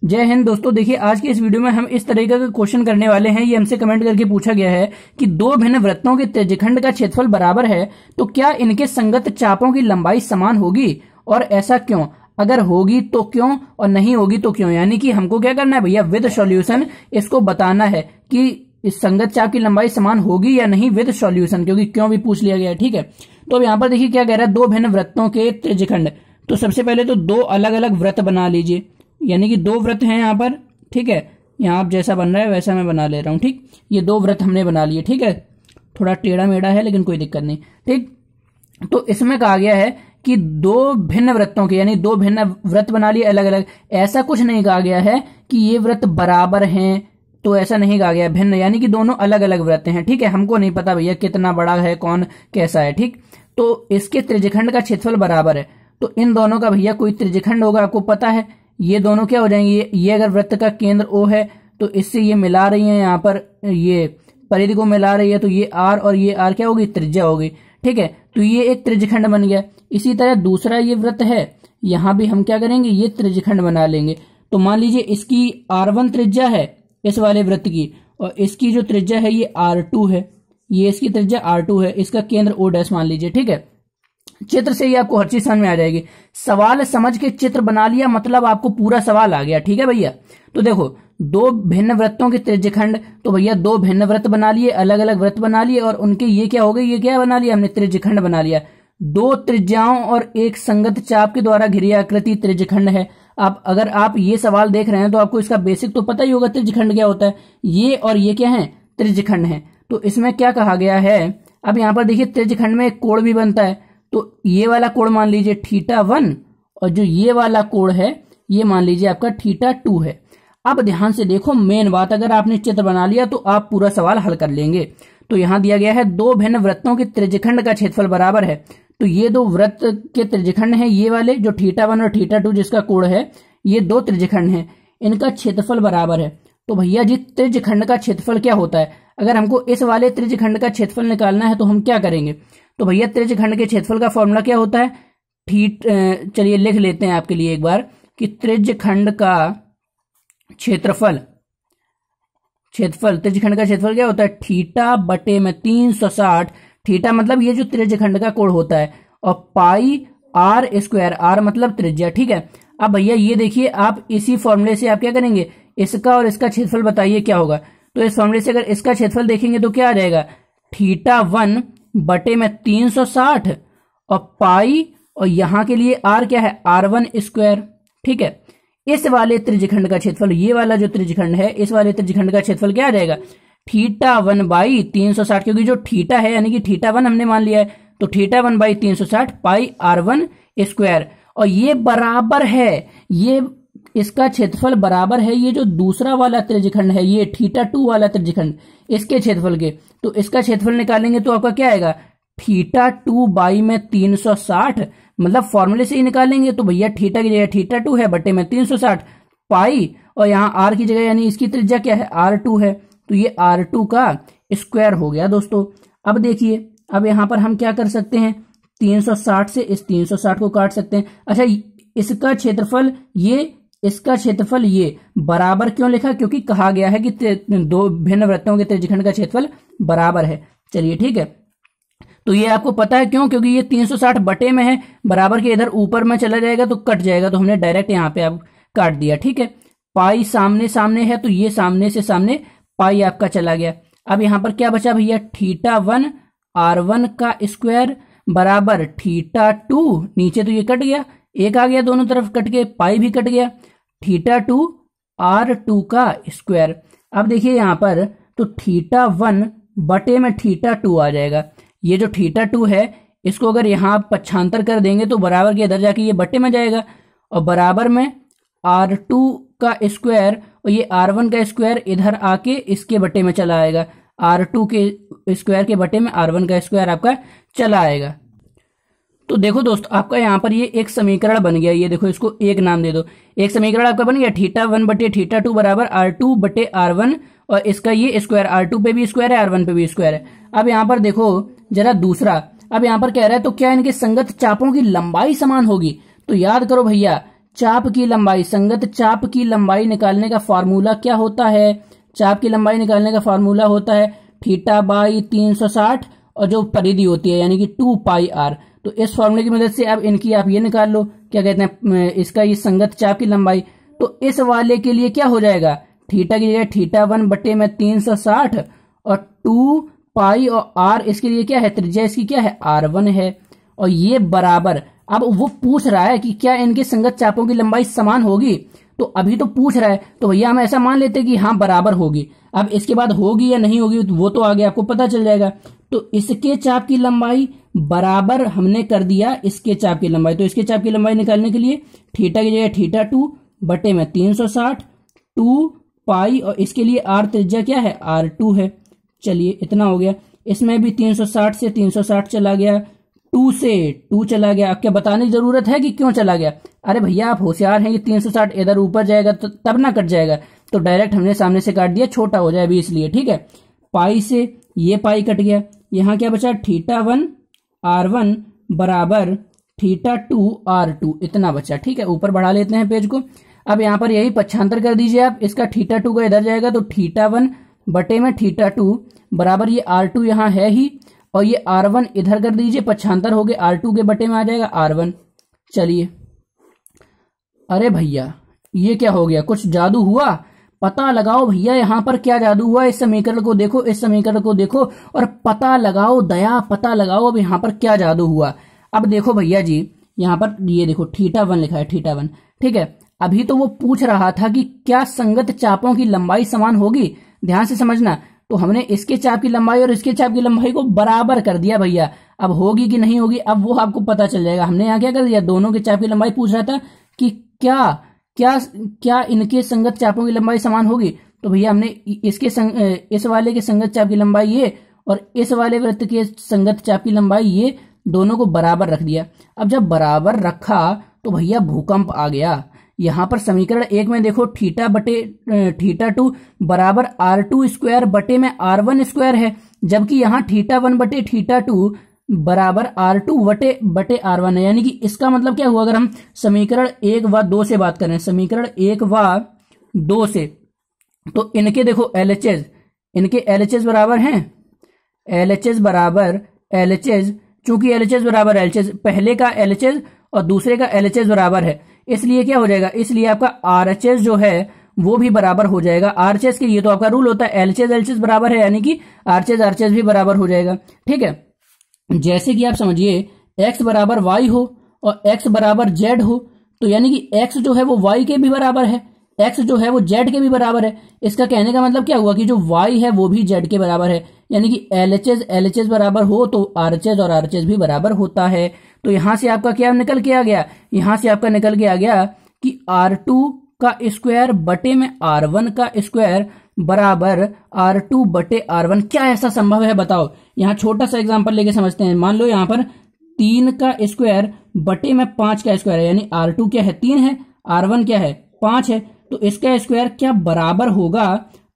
जय हिंद दोस्तों। देखिए आज की इस वीडियो में हम इस तरीके का क्वेश्चन करने वाले हैं। ये हमसे कमेंट करके पूछा गया है कि दो भिन्न वृत्तों के त्रिज्यखंड का क्षेत्रफल बराबर है तो क्या इनके संगत चापों की लंबाई समान होगी और ऐसा क्यों? अगर होगी तो क्यों और नहीं होगी तो क्यों? यानी कि हमको क्या करना है भैया, विद सॉल्यूशन इसको बताना है कि इस संगत चाप की लंबाई समान होगी या नहीं विद सॉल्यूशन, क्योंकि क्यों भी पूछ लिया गया है। ठीक है, तो अब यहाँ पर देखिए क्या कह रहा है, दो भिन्न वृत्तों के त्रिज्यखंड। तो सबसे पहले तो दो अलग अलग वृत्त बना लीजिए, यानी कि दो वृत्त हैं यहाँ पर। ठीक है, यहाँ आप जैसा बन रहा है वैसा मैं बना ले रहा हूँ। ठीक, ये दो वृत्त हमने बना लिए। ठीक है, थोड़ा टेढ़ा मेढ़ा है लेकिन कोई दिक्कत नहीं। ठीक, तो इसमें कहा गया है कि दो भिन्न वृत्तों के, यानी दो भिन्न वृत्त बना लिए अलग अलग। ऐसा कुछ नहीं कहा गया है कि ये वृत्त बराबर हैं, तो ऐसा नहीं कहा गया। भिन्न यानी कि दोनों अलग अलग वृत्त हैं। ठीक है, हमको नहीं पता भैया कितना बड़ा है कौन कैसा है। ठीक, तो इसके त्रिज्यखंड का क्षेत्रफल बराबर है, तो इन दोनों का भैया कोई त्रिज्यखंड होगा, आपको पता है। ये दोनों क्या हो जाएंगे, ये अगर वृत्त का केंद्र O है तो इससे ये मिला रही है, यहाँ पर ये परिधि को मिला रही है, तो ये R और ये R क्या होगी, त्रिज्या होगी। ठीक है, तो ये एक त्रिज्यखंड बन गया। इसी तरह दूसरा ये वृत्त है, यहां भी हम क्या करेंगे, ये त्रिज्यखंड बना लेंगे। तो मान लीजिए इसकी R1 त्रिज्या है इस वाले वृत्त की, और इसकी जो त्रिज्या है ये R2 है, ये इसकी त्रिज्या R2 है, इसका केंद्र O' मान लीजिए। ठीक है, चित्र से ही आपको हर चीज समझ में आ जाएगी। सवाल समझ के चित्र बना लिया मतलब आपको पूरा सवाल आ गया। ठीक है भैया, तो देखो दो भिन्न वृत्तों के त्रिज्यखंड, तो भैया दो भिन्न वृत्त बना लिए, अलग अलग वृत्त बना लिए, और उनके ये क्या हो गए, ये क्या बना लिया हमने, त्रिज्यखंड बना लिया। दो त्रिज्याओं और एक संगत चाप के द्वारा घिरी आकृति त्रिज्यखंड है। अब अगर आप ये सवाल देख रहे हैं तो आपको इसका बेसिक तो पता ही होगा त्रिज्यखंड क्या होता है। ये और ये क्या है, त्रिज्यखंड है। तो इसमें क्या कहा गया है, अब यहां पर देखिए त्रिज्यखंड में एक कोण भी बनता है, तो ये वाला कोण मान लीजिए θ1, और जो ये वाला कोण है ये मान लीजिए आपका θ2 है। अब ध्यान से देखो, मेन बात, अगर आपने चित्र बना लिया तो आप पूरा सवाल हल कर लेंगे। तो यहां दिया गया है दो भिन्न वृत्तों के त्रिज्यखंड का क्षेत्रफल बराबर है। तो ये दो वृत्त के त्रिज्यखंड हैं, ये वाले जो θ1 और θ2 जिसका कोण है, ये दो त्रिज्यखंड हैं, इनका क्षेत्रफल बराबर है। तो भैया जी त्रिज्यखंड का क्षेत्रफल क्या होता है, अगर हमको इस वाले त्रिज्यखंड का क्षेत्रफल निकालना है तो हम क्या करेंगे। तो भैया त्रिज्यखंड के क्षेत्रफल का फॉर्मूला क्या होता है, चलिए लिख लेते हैं आपके लिए एक बार, कि त्रिज्यखंड का क्षेत्रफल त्रिज्यखंड का क्षेत्रफल क्या होता है, θ/360। थीटा मतलब ये जो त्रिज्यखंड का कोण होता है, और πr², r मतलब त्रिज्या। ठीक है, अब भैया ये देखिए, आप इसी फॉर्मूले से आप क्या करेंगे, इसका और इसका क्षेत्रफल बताइए क्या होगा। तो इस फॉर्मूले से अगर इसका क्षेत्रफल देखेंगे तो क्या आ जाएगा, θ1/360 और पाई, और यहां के लिए r क्या है, r1²। ठीक है, इस वाले त्रिज्यखंड का क्षेत्रफल, ये वाला जो त्रिज्यखंड है, इस वाले त्रिज्यखंड का क्षेत्रफल क्या आ जाएगा, θ1/360, क्योंकि जो θ है यानी कि θ1 हमने मान लिया है, तो θ1/360 πr1², और ये बराबर है, ये इसका क्षेत्रफल बराबर है ये जो दूसरा वाला त्रिज्यखंड है, ये θ2 वाला त्रिज्यखंड, इसके क्षेत्रफल के। तो इसका क्षेत्रफल निकालेंगे तो आपका क्या आएगा, θ2/360, मतलब फॉर्मूले से ही निकालेंगे। तो भैया थीटा की जगह θ2 है, बटे में 360 पाई, और यहाँ r की जगह यानी इसकी त्रिज्या क्या है, r2 है, तो ये r2 का स्क्वायर हो गया दोस्तों। अब देखिए, अब यहां पर हम क्या कर सकते हैं, 360 से इस 360 को काट सकते हैं। अच्छा, इसका क्षेत्रफल ये, इसका क्षेत्रफल ये बराबर क्यों लिखा, क्योंकि कहा गया है कि दो भिन्न वृत्तों के त्रिज्यखंड का क्षेत्रफल बराबर है। चलिए ठीक है, तो ये आपको पता है क्यों, क्योंकि ये 360 बटे में है, बराबर के इधर ऊपर में चला जाएगा तो कट जाएगा, तो हमने डायरेक्ट यहाँ पे आप काट दिया। ठीक है, पाई सामने सामने है, तो ये सामने से सामने पाई आपका चला गया। अब यहां पर क्या बचा भैया, θ1 r1 का स्क्वायर बराबर θ2, नीचे तो ये कट गया, एक आ गया दोनों तरफ कट के, पाई भी कट गया, θ2 r2 का स्क्वायर। अब देखिए यहां पर, तो θ1 बटे में θ2 आ जाएगा। ये जो θ2 है इसको अगर यहां पक्षांतर कर देंगे तो बराबर के इधर जाके ये बटे में जाएगा, और बराबर में r2 का स्क्वायर, और ये r1 का स्क्वायर इधर आके इसके बटे में चला आएगा, r2 के स्क्वायर के बटे में r1 का स्क्वायर आपका चला आएगा। तो देखो दोस्त, आपका यहाँ पर ये एक समीकरण बन गया, ये देखो इसको एक नाम दे दो, एक समीकरण आपका बन गया, θ1/θ2 बराबर r2/r1, और इसका ये स्क्वायर, r2 पे भी स्क्वायर है, r1 पे भी स्क्वायर है। अब यहाँ पर देखो जरा दूसरा, अब यहाँ पर कह रहा है तो क्या इनके संगत चापों की लंबाई समान होगी। तो याद करो भैया, चाप की लंबाई, संगत चाप की लंबाई निकालने का फॉर्मूला क्या होता है? चाप की लंबाई निकालने का फॉर्मूला होता है थीटा बाई 360 और जो परिधि होती है यानी कि 2 पाई आर। तो इस फॉर्मूले की मदद से अब इनकी आप ये निकाल लो, क्या कहते हैं, इसका ये संगत चाप की लंबाई। तो इस वाले के लिए क्या हो जाएगा, थीटा की जगह थीटा 1 बटे में 360 और 2 पाई और आर इसके लिए क्या है, त्रिज्या इसकी क्या है, R1 है। और ये बराबर, अब वो पूछ रहा है कि क्या इनके संगत चापों की लंबाई समान होगी, तो अभी तो पूछ रहा है तो भैया हम ऐसा मान लेते हैं कि हाँ बराबर होगी। अब इसके बाद होगी या नहीं होगी वो तो आगे आपको पता चल जाएगा। तो इसके चाप की लंबाई बराबर हमने कर दिया इसके चाप की लंबाई। तो इसके चाप की लंबाई निकालने के लिए थीटा की जगह थीटा 2 बटे में 360 2 पाई और इसके लिए आर त्रिज्या क्या है, R2 है। चलिए इतना हो गया। इसमें भी 360 से 360 चला गया, 2 से 2 चला गया। अब क्या बताने की जरूरत है कि क्यों चला गया? अरे भैया आप होशियार हैं, ये 360 इधर ऊपर जाएगा तो तब ना कट जाएगा, तो डायरेक्ट हमने सामने से काट दिया, छोटा हो जाए अभी इसलिए, ठीक है। पाई से ये पाई कट गया, यहां क्या बचा, थीटा 1 R1 बराबर थीटा 2 R2 इतना बचा, ठीक है। ऊपर बढ़ा लेते हैं पेज को। अब यहां पर यही पक्षांतर कर दीजिए आप, इसका थीटा 2 का इधर जाएगा तो थीटा 1 बटे में थीटा 2 बराबर ये R2 यहां है ही और ये R1 इधर कर दीजिए, पक्षांतर हो गए R2 के बटे में आ जाएगा R1। चलिए, अरे भैया ये क्या हो गया, कुछ जादू हुआ? पता लगाओ भैया यहां पर क्या जादू हुआ। इस समीकरण को देखो, इस समीकरण को देखो और पता लगाओ, दया पता लगाओ अब यहां पर क्या जादू हुआ। अब देखो भैया जी, यहां पर ये देखो थीटा 1 लिखा है, थीटा 1, ठीक है। अभी तो वो पूछ रहा था कि क्या संगत चापों की लंबाई समान होगी, ध्यान से समझना। तो हमने इसके चाप की लंबाई और इसके चाप की लंबाई को बराबर कर दिया भैया। अब होगी कि नहीं होगी अब वो आपको पता चल जाएगा। हमने यहाँ क्या कर दिया, दोनों के चाप की लंबाई पूछ रहा था कि क्या क्या क्या इनके संगत चापों की लंबाई समान होगी। तो भैया हमने इस वाले के संगत चाप की लंबाई ये और इस वाले वृत्त के संगत चाप की लंबाई ये, दोनों को बराबर रख दिया। अब जब बराबर रखा तो भैया भूकंप आ गया। यहां पर समीकरण 1 में देखो थीटा बटे थीटा 2 बराबर R2 स्क्वायर बटे में R1 स्क्वायर है, जबकि यहां थीटा 1 बटे थीटा 2 बराबर R2 बटे R1 है। यानी कि इसका मतलब क्या हुआ, अगर हम समीकरण 1 व 2 से बात करें, समीकरण 1 व 2 से, तो इनके देखो LHS, इनके LHS बराबर हैं, LHS बराबर LHS, चूंकि LHS बराबर LHS, पहले का LHS और दूसरे का LHS बराबर है, इसलिए क्या हो जाएगा, इसलिए आपका RHS जो है वो भी बराबर हो जाएगा। RHS के लिए तो आपका रूल होता है LHS LHS बराबर है, यानी कि RHS भी बराबर हो जाएगा, ठीक है। जैसे कि आप समझिए x बराबर y हो और x बराबर z हो, तो यानी कि x जो है वो y के भी बराबर है, x जो है वो z के भी बराबर है। इसका कहने का मतलब क्या हुआ कि जो y है वो भी z के बराबर है, यानी कि LHS बराबर हो तो RHS और RHS भी बराबर होता है। तो यहां से आपका क्या निकल के आ गया, यहां से आपका निकल के आ गया कि R2 का स्क्वायर बटे में R1 का स्क्वायर बराबर R2 बटे R1। क्या ऐसा संभव है बताओ। यहां छोटा सा एग्जांपल लेके समझते हैं। मान लो यहां पर 3 का स्क्वायर बटे में 5 का स्क्वायर है, यानी R2 क्या है 3 है, R1 क्या है 5 है, तो इसका स्क्वायर क्या बराबर होगा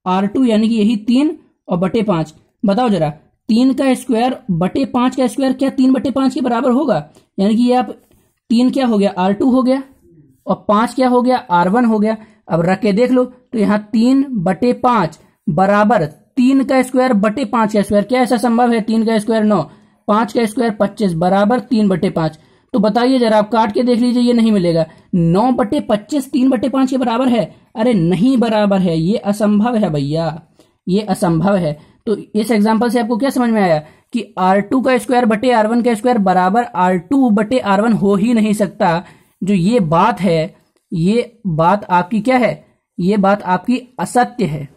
R2 यानी कि यही 3 और बटे 5। बताओ जरा, 3 का स्क्वायर बटे 5 का स्क्वायर क्या 3 बटे 5 के बराबर होगा? यानी कि ये आप 3 क्या हो गया R2 हो गया और 5 क्या हो गया R1 हो गया। अब रख के देख लो तो यहाँ 3 बटे 5 बराबर 3 का स्क्वायर बटे 5 का स्क्वायर। क्या ऐसा संभव है? 3 का स्क्वायर 9, 5 का स्क्वायर 25 बराबर 3 बटे 5। तो बताइए जरा, आप काट के देख लीजिए, ये नहीं मिलेगा। 9 बटे 25 3 बटे 5 के बराबर है? अरे नहीं बराबर है, ये असंभव है भैया, ये असंभव है। तो इस एग्जाम्पल से आपको क्या समझ में आया कि R2 का स्क्वायर बटे R1 का स्क्वायर बराबर R2 बटे R1 हो ही नहीं सकता। जो ये बात है, ये बात आपकी क्या है, ये बात आपकी असत्य है,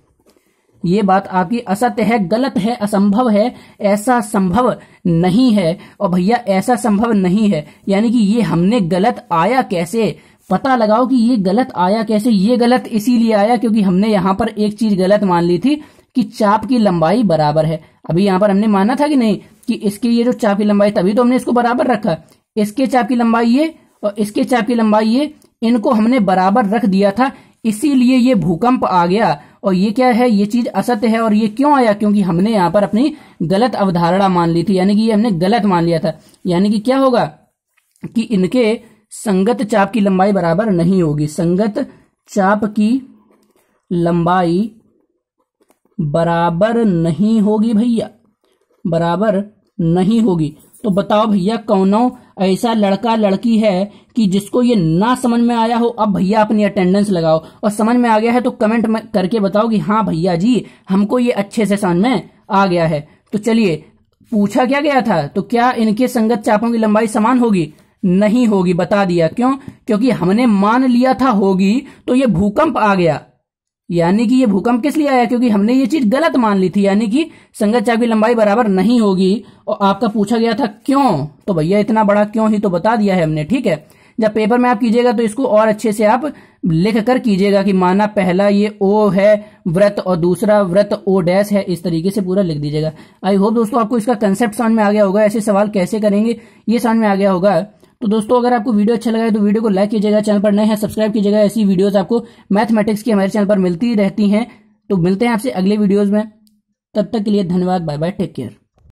ये बात आपकी असत्य है, गलत है, असंभव है, ऐसा संभव नहीं है। और भैया ऐसा संभव नहीं है यानी कि ये हमने गलत आया कैसे, पता लगाओ कि ये गलत आया कैसे। ये गलत इसीलिए आया क्योंकि हमने यहां पर एक चीज गलत मान ली थी कि चाप की लंबाई बराबर है। अभी यहां पर हमने माना था कि नहीं कि इसके ये जो चाप की लंबाई, तभी तो हमने इसको बराबर रखा। इसके चाप की लंबाई ये और इसके चाप की लंबाई ये, इनको हमने बराबर रख दिया था, इसीलिए ये भूकंप आ गया। और ये क्या है, ये चीज असत्य है। और ये क्यों आया? क्योंकि हमने यहां पर अपनी गलत अवधारणा मान ली थी, यानी कि ये हमने गलत मान लिया था। यानी कि क्या होगा कि इनके संगत चाप की लंबाई बराबर नहीं होगी। संगत चाप की लंबाई बराबर नहीं होगी भैया, बराबर नहीं होगी। तो बताओ भैया कौनो ऐसा लड़का लड़की है कि जिसको ये ना समझ में आया हो? अब भैया अपनी अटेंडेंस लगाओ, और समझ में आ गया है तो कमेंट में करके बताओ कि हाँ भैया जी हमको ये अच्छे से समझ में आ गया है। तो चलिए, पूछा क्या गया था, तो क्या इनके संगत चापों की लंबाई समान होगी? नहीं होगी, बता दिया। क्यों? क्योंकि हमने मान लिया था होगी, तो ये भूकंप आ गया। यानी कि ये भूकंप किस लिए आया? क्योंकि हमने ये चीज गलत मान ली थी, यानी कि संगत चाप की लंबाई बराबर नहीं होगी। और आपका पूछा गया था क्यों, तो भैया इतना बड़ा क्यों ही तो बता दिया है हमने। ठीक है, जब पेपर में आप कीजिएगा तो इसको और अच्छे से आप लिख कर कीजिएगा कि माना पहला ये ओ है व्रत और दूसरा व्रत ओ डैश है, इस तरीके से पूरा लिख दीजिएगा। आई होप दोस्तों आपको इसका कंसेप्ट समझ में आ गया होगा, ऐसे सवाल कैसे करेंगे ये समझ में आ गया होगा। तो दोस्तों अगर आपको वीडियो अच्छा लगा है तो वीडियो को लाइक कीजिएगा, चैनल पर नए हैं सब्सक्राइब कीजिएगा। ऐसी वीडियोस आपको मैथमेटिक्स की हमारे चैनल पर मिलती रहती हैं। तो मिलते हैं आपसे अगले वीडियोस में, तब तक के लिए धन्यवाद, बाय बाय, टेक केयर।